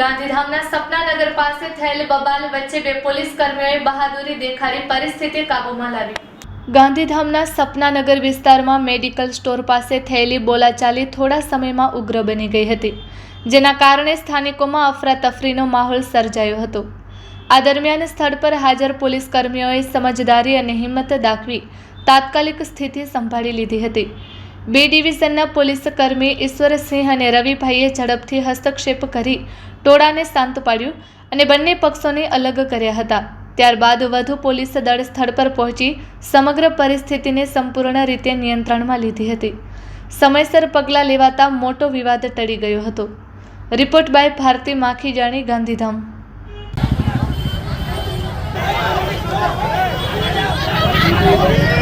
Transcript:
ગાંધીધામના સપનાનગર પાસે થયેલ બબાલ વચ્ચે બે પોલીસ કર્મીઓએ બહાદુરી દેખાડી પરિસ્થિતિ કાબૂમાં લાવી। ગાંધીધામના સપનાનગર વિસ્તારમાં મેડિકલ સ્ટોર પાસે થયેલી બોલાચાલી થોડા સમયમાં ઉગ્ર બની ગઈ હતી, જેના કારણે સ્થાનિકોમાં અફરાતફરીનો માહોલ સર્જાયો હતો। આ દરમિયાન સ્થળ પર હાજર પોલીસ કર્મીઓએ સમજદારી અને હિંમત દાખવી તાત્કાલિક સ્થિતિ સંભાળી લીધી હતી। બી ડિવિઝનના પોલીસ કર્મી ઈશ્વરસિંહ અને રવિભાઈએ ઝડપથી હસ્તક્ષેપ કરી ટોળાને શાંત પાડ્યું અને બંને પક્ષોને અલગ કર્યા હતા। ત્યારબાદ વધુ પોલીસ દળ સ્થળ પર પહોંચી સમગ્ર પરિસ્થિતિને સંપૂર્ણ રીતે નિયંત્રણમાં લીધી હતી। સમયસર પગલાં લેવાતા મોટો વિવાદ ટળી ગયો હતો। Report by Bharti Makhijani, Gandhidham. Thank you.